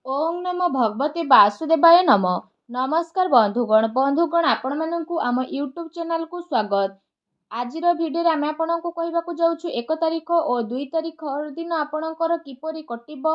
ओं नमो भगवते वासुदेवाय नम। नमस्कार बंधुगण आपण मानकु आम यूट्यूब चैनल को स्वागत। आजिर भिडियो आम आपको कहवाक जाऊँ 1 तारिख और 2 तारिख दिन आपणकर किपरि कटिब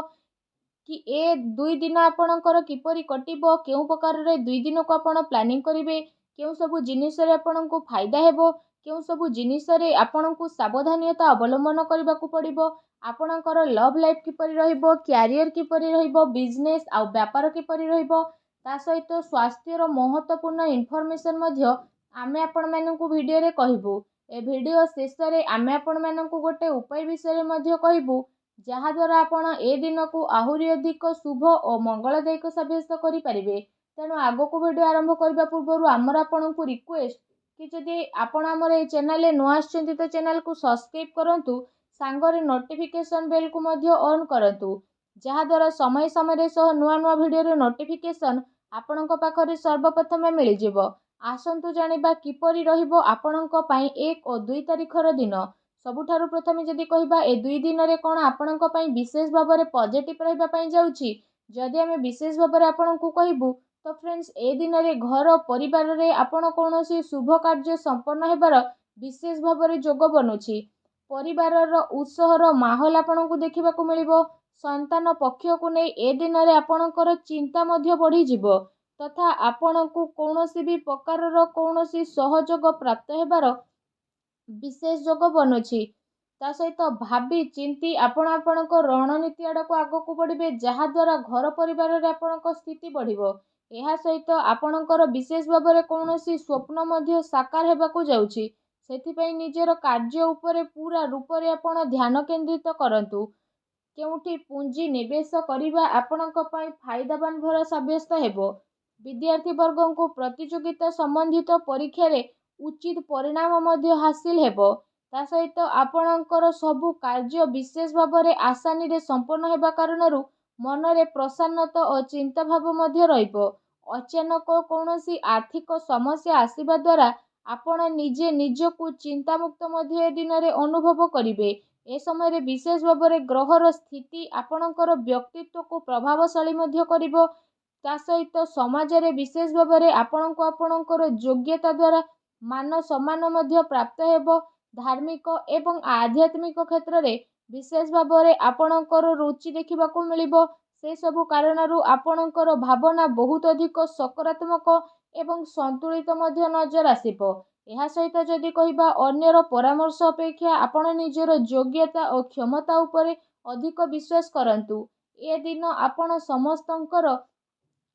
कि ए 2 दिन आपणकर किपरि कटिब केउ प्रकार रे 2 दिन को आपण प्लानिंग करिवे केउ सब जिनिस रे आपणको फायदा हेबो केउ सब जिनिस रे आपणको सावधानता अवलंबन करबाकू पड़िबो आपणकर लव लाइफ किपरि रहिबो कैरियर किपरि रहिबो बिजनेस आ व्यापार किपरि रहिबो ता सहित स्वास्थ्य रो महत्वपूर्ण इन्फॉर्मेशन मध्य आमे आपण मानकू वीडियो रे कहिबू। ए वीडियो शेष रे आमे आपण मानकू गोटे उपाय विषय मध्य कहिबू जहाद्वारा आपण ए दिन को आहुरी अधिक शुभ और मंगलदायक सब्यस्त करें। तेणु आग को वीडियो आरंभ करने पूर्व आमर आपण को रिक्वेस्ट कि जदि आपण आमर ए चैनल नुआ आछंती तो चैनल को सब्सक्राइब करंतु सांगरे नोटिफिकेशन बेल को मध्य ऑन करंतु जहाद्वारा समय समय सह नुआ नुआ वीडियो रे नोटिफिकेशन आपणक पाखरे सर्वप्रथम मिल जिवो। आसंतु जानिबा किपरि रहिबो आपणक पई 1 और 2 तारिखर दिन। सबुठारु प्रथमे जदि कहिबा ए 2 दिन रे कोन आपणक पई विशेष भाव में पॉजिटिव रहिबा पई जाउछि जदि आमे विशेष भाव में आपणकू कहबू तो फ्रेंड्स ए दिन रे घर परिवार रे आपण कोनोसी शुभ कार्य संपन्न हेबार विशेष भाव में जोग बनुछि। परिवार रो उत्साहर माहौल आपणकू देखिबाकू मिलिबो। संतान पक्ष को नहीं ए दिन रे आपणकर चिंता मध्य बढ़ी जिवो तथा आपणकू कोनोसी भी प्रकार रो कोनोसी सहयोग प्राप्त हेबार विशेष जोग बनुछि। ता सहित भावी चिंती आपण आपणक रणनीति आड़क आगक बढ़े जहाद्वारा घर परिवार रे आपणक स्थिति बढ़िबो। एहा सहित आपणकर विशेष भाव में कौनसी स्वप्न मध्य साकार हेबाकू जाउछि सेथिपई निजर कार्य उपरे पूरा रूप रे आपण ध्यान केंद्रित करंतु। केउठी पूंजी निवेश करिबा आपणक पई फायदावान भर साब्यस्त हेबो। विद्यार्थी वर्गों को प्रतियोगिता संबंधित परीक्षा रे उचित परिणाम मध्य हासिल हेबो। ता सहित आपणकर सबु कार्य विशेष भाव में आसानी रे संपन्न हेबा कारणरू मनरे प्रसन्नता और चिंता भाव मध्य रहिबो। अचानक कौनसी आर्थिक समस्या आसीबा द्वारा आपण निजे निजकू चिंतामुक्त मध्य ए दिन रे अनुभव करिवे। ए समय रे विशेष भाव में ग्रहर स्थिति आपणकर व्यक्तित्व को प्रभावशाली मध्य करिवो। ता सहित समाज रे विशेष भाव में आपणको आपणकर योग्यता द्वारा मान सम्मान मध्य प्राप्त हेबो। धार्मिक एवं आध्यात्मिक क्षेत्र रे विशेष भाव में आपणकर रुचि देखिबाकू मिलिबो। से सबु कारणरू आपणकर भावना बहुत अधिक सकारात्मक एवं संतुलित मध्य नजर आसिबो। एहा सहित जदि कहिबा अन्यर परामर्श अपेक्षा आपण निजर योग्यता और क्षमता उपरे अधिक विश्वास करंतु। ए दिन आपण समस्तंकर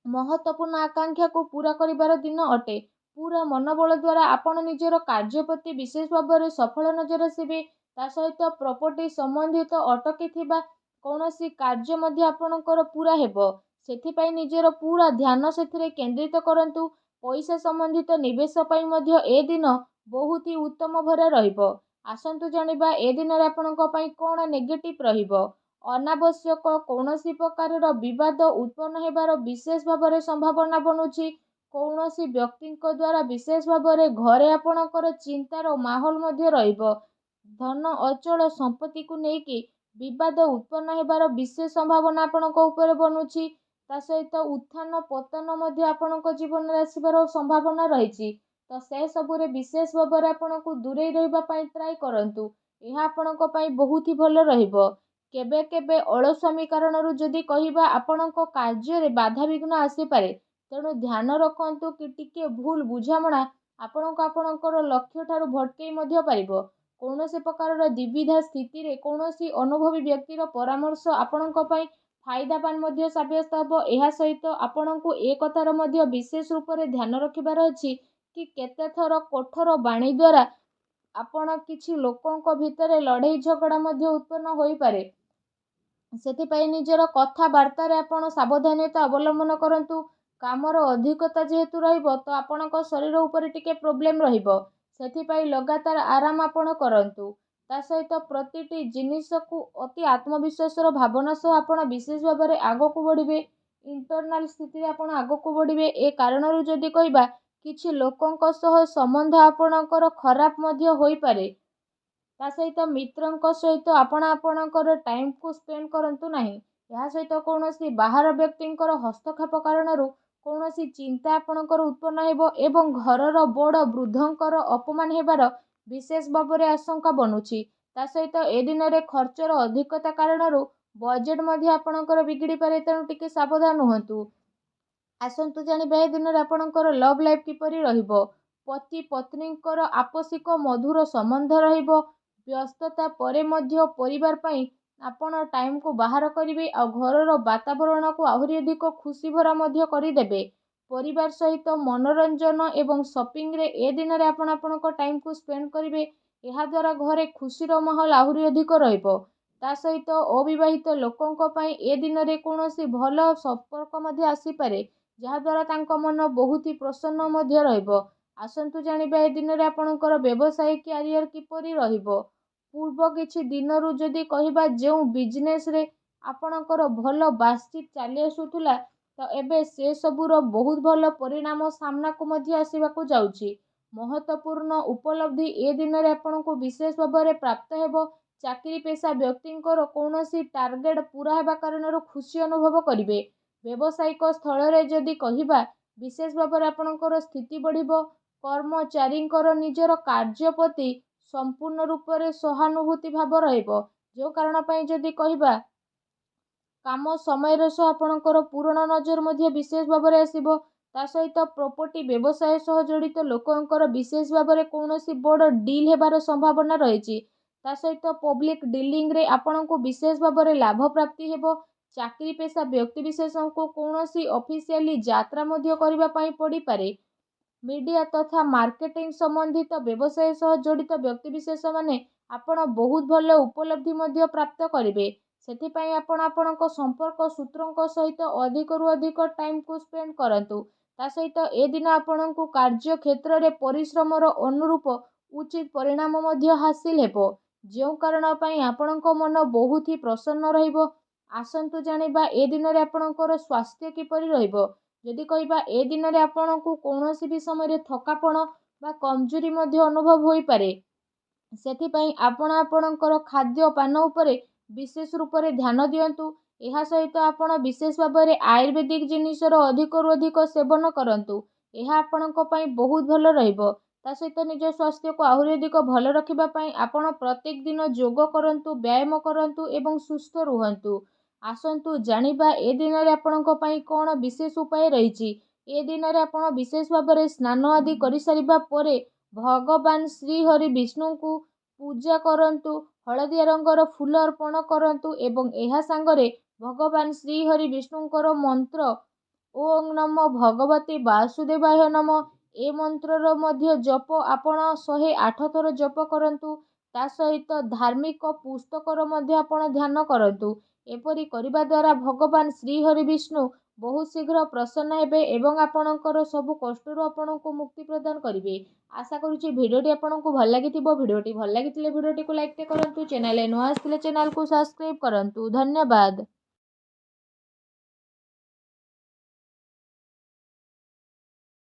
महत्वपूर्ण आकांक्षा को पूरा करिबार दिन अटे। पूरा मनोबल द्वारा आपण निजर कार्य प्रति विशेष भाव में सफल नजर आसिबे। ता सहित प्रॉपर्टी संबंधित अटकी थिबा कौनसी कार्य मध्य आपणकर पूरा हेबो। सेथिपई निजर पूरा ध्यान सेथिरे केंद्रित करंतु। पैसा संबंधित निवेश पई मध्य ए दिन बहुत ही उत्तम भरे रहिबो। आसंतु जानिबा ए दिन रे आपणक पई कोन नेगेटिव रहिबो। अनावश्यक कौनसी प्रकार विवाद उत्पन्न हेबार विशेष भाव में संभावना बनुछि। कौनसी व्यक्ति द्वारा विशेष भाव में घरे आपणकर चिंतार माहौल मध्य रहिबो। धन अचल संपत्ति को लेकिन विवाद उत्पन्न हेबार विशेष संभावना आपणक ऊपर बनुछि। ता सहित उत्थान पतन मध्य आपणक जीवन रे आसिबार संभावना रहिछि। तो से सबु रे विशेष भाव में आपणको दूरे रहिबा पई ट्राई करंतु। एहा आपणक पई बहुत ही भलो रहिबो। केबे केबे अलस्वामी कारणरू जदि कहिबा आपणक कार्य रे बाधा विघ्न आसी पारे। तेणु ध्यान रखंतु कि टिके भूल बुझामणा आपणक आपणकर लक्ष्य ठारू भटकई मध्य पारिबो। कौनसी प्रकार द्विविधा स्थिति रे कौनसी अनुभवी व्यक्तिर परामर्श आपणक पई फायदावान मध्य साब्यस्त हेबो। एहा सहित आपणको ए कथार मध्य विशेष रूप से ध्यान रखिबार अछि कि केते थर कठोर बाणी द्वारा आपण किछि लोकंक भितरे लड़ाई झगड़ा मध्य उत्पन्न होई पारे। सेथिपई निजर कथबार्ता रे आपण सावधानता अवलंबन करंतु। कामर अधिकता जेहेतु रहिबो तो आपणक शरीर उपरे टिके प्रोब्लेम रहिबो। सेथिपई लगातार आराम आपण करंतु। ता सहित प्रतिटी जिनिस को अति आत्मविश्वास भावना सह आपण विशेष भाव में आगक बढ़िबे। इंटरनाल स्थिति आपण आगक बढ़िबे। ए कारणरू जदि कहिबा किछि लोकंक सह संबंध आपणकर खराब मध्य होई पारे। ता सहित मित्रंक सहित आपण आपणकर टाइम को स्पेंड करंतु नाही। ଏହା ସହିତ କୌଣସି ବାହାର ବ୍ୟକ୍ତିଙ୍କର ହସ୍ତକ୍ଷେପ କାରଣରୁ କୌଣସି ଚିନ୍ତା ଆପଣଙ୍କର ଉତ୍ପନ୍ନ ହେବ ଏବଂ ଘରର ବଡ଼ ବୃଦ୍ଧଙ୍କର ଅପମାନ ହେବାର ବିଶେଷ ଭାବରେ ଆଶଙ୍କା ବନୁଛି। ତା ସହିତ ଏ ଦିନରେ ଖର୍ଚ୍ଚର ଅଧିକତା କାରଣରୁ ବଜେଟ୍ ମଧ୍ୟ ଆପଣଙ୍କର ବିଗିଡ଼ି ପାରେ, ତେଣୁ ଟିକେ ସାବଧାନ ହୁଅନ୍ତୁ। ଆସନ୍ତୁ ଜାଣିବା ଏ ଦିନରେ ଆପଣଙ୍କର ଲଭ୍ ଲାଇଫ୍ କିପରି ରହିବ। ପତି ପତ୍ନୀଙ୍କର ଆପୋଷିକ ମଧୁର ସମ୍ବନ୍ଧ ରହିବ। ବ୍ୟସ୍ତତା ପରେ ମଧ୍ୟ ପରିବାର ପାଇଁ ଆପଣ ଟାଇମ୍କୁ ବାହାର କରିବେ ଆଉ ଘରର ବାତାବରଣକୁ ଆହୁରି ଅଧିକ ଖୁସି ଭରା ମଧ୍ୟ କରିଦେବେ। ପରିବାର ସହିତ ମନୋରଞ୍ଜନ ଏବଂ ସପିଂରେ ଏ ଦିନରେ ଆପଣ ଆପଣଙ୍କ ଟାଇମ୍କୁ ସ୍ପେଣ୍ଡ କରିବେ। ଏହାଦ୍ୱାରା ଘରେ ଖୁସିର ମାହୋଲ ଆହୁରି ଅଧିକ ରହିବ। ତା ସହିତ ଅବିବାହିତ ଲୋକଙ୍କ ପାଇଁ ଏ ଦିନରେ କୌଣସି ଭଲ ସମ୍ପର୍କ ମଧ୍ୟ ଆସିପାରେ, ଯାହାଦ୍ୱାରା ତାଙ୍କ ମନ ବହୁତ ପ୍ରସନ୍ନ ମଧ୍ୟ ରହିବ। ଆସନ୍ତୁ ଜାଣିବା ଏ ଦିନରେ ଆପଣଙ୍କର ବ୍ୟବସାୟ କ୍ୟାରିୟର କିପରି ରହିବ। ପୂର୍ବ କିଛି ଦିନରୁ ଯଦି କହିବା ଯେଉଁ ବିଜନେସରେ ଆପଣଙ୍କର ଭଲ ବାତଚିତ ଚାଲି ଆସୁଥିଲା, ତ ଏବେ ସେସବୁର ବହୁତ ଭଲ ପରିଣାମ ସାମ୍ନାକୁ ମଧ୍ୟ ଆସିବାକୁ ଯାଉଛି। ମହତ୍ତ୍ୱପୂର୍ଣ୍ଣ ଉପଲବ୍ଧି ଏ ଦିନରେ ଆପଣଙ୍କୁ ବିଶେଷ ଭାବରେ ପ୍ରାପ୍ତ ହେବ। ଚାକିରି ପେଶା ବ୍ୟକ୍ତିଙ୍କର କୌଣସି ଟାର୍ଗେଟ ପୂରା ହେବା କାରଣରୁ ଖୁସି ଅନୁଭବ କରିବେ। ବ୍ୟବସାୟିକ ସ୍ଥଳରେ ଯଦି କହିବା, ବିଶେଷ ଭାବରେ ଆପଣଙ୍କର ସ୍ଥିତି ବଢ଼ିବ। କର୍ମଚାରୀଙ୍କର ନିଜର କାର୍ଯ୍ୟ ପ୍ରତି ସମ୍ପୂର୍ଣ୍ଣ ରୂପରେ ସହାନୁଭୂତି ଭାବ ରହିବ। ଯେଉଁ କାରଣ ପାଇଁ ଯଦି କହିବା, କାମ ସମୟର ସହ ଆପଣଙ୍କର ପୂରଣ ନଜର ମଧ୍ୟ ବିଶେଷ ଭାବରେ ଆସିବ। ତା ସହିତ ପ୍ରପର୍ଟି ବ୍ୟବସାୟ ସହ ଜଡ଼ିତ ଲୋକଙ୍କର ବିଶେଷ ଭାବରେ କୌଣସି ବଡ଼ ଡିଲ୍ ହେବାର ସମ୍ଭାବନା ରହିଛି। ତା ସହିତ ପବ୍ଲିକ୍ ଡିଲିଂରେ ଆପଣଙ୍କୁ ବିଶେଷ ଭାବରେ ଲାଭ ପ୍ରାପ୍ତି ହେବ। ଚାକିରି ପେଶା ବ୍ୟକ୍ତିବିଶେଷଙ୍କୁ କୌଣସି ଅଫିସିଆଲି ଯାତ୍ରା ମଧ୍ୟ କରିବା ପାଇଁ ପଡ଼ିପାରେ। ମିଡ଼ିଆ ତଥା ମାର୍କେଟିଂ ସମ୍ବନ୍ଧିତ ବ୍ୟବସାୟ ସହ ଜଡ଼ିତ ବ୍ୟକ୍ତିବିଶେଷମାନେ ଆପଣ ବହୁତ ଭଲ ଉପଲବ୍ଧି ମଧ୍ୟ ପ୍ରାପ୍ତ କରିବେ। ସେଥିପାଇଁ ଆପଣ ଆପଣଙ୍କ ସମ୍ପର୍କ ସୂତ୍ରଙ୍କ ସହିତ ଅଧିକରୁ ଅଧିକ ଟାଇମ୍କୁ ସ୍ପେଣ୍ଡ କରନ୍ତୁ। ତା ସହିତ ଏ ଦିନ ଆପଣଙ୍କୁ କାର୍ଯ୍ୟ କ୍ଷେତ୍ରରେ ପରିଶ୍ରମର ଅନୁରୂପ ଉଚିତ ପରିଣାମ ମଧ୍ୟ ହାସିଲ ହେବ, ଯେଉଁ କାରଣ ପାଇଁ ଆପଣଙ୍କ ମନ ବହୁତ ହି ପ୍ରସନ୍ନ ରହିବ। ଆସନ୍ତୁ ଜାଣିବା ଏ ଦିନରେ ଆପଣଙ୍କର ସ୍ୱାସ୍ଥ୍ୟ କିପରି ରହିବ। ଯଦି କହିବା ଏ ଦିନରେ ଆପଣଙ୍କୁ କୌଣସି ବି ସମୟରେ ଥକାପଣ ବା କମଜୋରି ମଧ୍ୟ ଅନୁଭବ ହୋଇପାରେ। ସେଥିପାଇଁ ଆପଣ ଆପଣଙ୍କର ଖାଦ୍ୟପାନ ଉପରେ ବିଶେଷ ରୂପରେ ଧ୍ୟାନ ଦିଅନ୍ତୁ। ଏହା ସହିତ ଆପଣ ବିଶେଷ ଭାବରେ ଆୟୁର୍ବେଦିକ ଜିନିଷର ଅଧିକରୁ ଅଧିକ ସେବନ କରନ୍ତୁ। ଏହା ଆପଣଙ୍କ ପାଇଁ ବହୁତ ଭଲ ରହିବ। ତା ସହିତ ନିଜ ସ୍ୱାସ୍ଥ୍ୟକୁ ଆହୁରି ଅଧିକ ଭଲ ରଖିବା ପାଇଁ ଆପଣ ପ୍ରତ୍ୟେକ ଦିନ ଯୋଗ କରନ୍ତୁ, ବ୍ୟାୟାମ କରନ୍ତୁ ଏବଂ ସୁସ୍ଥ ରୁହନ୍ତୁ। ଆସନ୍ତୁ ଜାଣିବା ଏ ଦିନରେ ଆପଣଙ୍କ ପାଇଁ କ'ଣ ବିଶେଷ ଉପାୟ ରହିଛି। ଏ ଦିନରେ ଆପଣ ବିଶେଷ ଭାବରେ ସ୍ନାନ ଆଦି କରିସାରିବା ପରେ ଭଗବାନ ଶ୍ରୀହରି ବିଷ୍ଣୁଙ୍କୁ ପୂଜା କରନ୍ତୁ। ହଳଦିଆ ରଙ୍ଗର ଫୁଲ ଅର୍ପଣ କରନ୍ତୁ ଏବଂ ଏହା ସାଙ୍ଗରେ ଭଗବାନ ଶ୍ରୀହରି ବିଷ୍ଣୁଙ୍କର ମନ୍ତ୍ର ଓଂ ନମୋ ଭଗବତେ ବାସୁଦେବାୟ ନମଃ, ଏ ମନ୍ତ୍ରର ମଧ୍ୟ ଜପ ଆପଣ 108 ଥର ଜପ କରନ୍ତୁ। ତା ସହିତ ଧାର୍ମିକ ପୁସ୍ତକର ମଧ୍ୟ ଆପଣ ଧ୍ୟାନ କରନ୍ତୁ। ଏପରି କରିବା ଦ୍ୱାରା ଭଗବାନ ଶ୍ରୀହରି ବିଷ୍ଣୁ ବହୁତ ଶୀଘ୍ର ପ୍ରସନ୍ନ ହେବେ ଏବଂ ଆପଣଙ୍କର ସବୁ କଷ୍ଟରୁ ଆପଣଙ୍କୁ ମୁକ୍ତି ପ୍ରଦାନ କରିବେ। ଆଶା କରୁଛି ଭିଡ଼ିଓଟି ଆପଣଙ୍କୁ ଭଲ ଲାଗିଥିବ। ଭିଡ଼ିଓଟି ଭଲ ଲାଗିଥିଲେ ଭିଡ଼ିଓଟିକୁ ଲାଇକ୍ କରନ୍ତୁ। ଚ୍ୟାନେଲରେ ନୂଆ ଆସିଥିଲେ ଚ୍ୟାନେଲକୁ ସବସ୍କ୍ରାଇବ୍ କରନ୍ତୁ। ଧନ୍ୟବାଦ।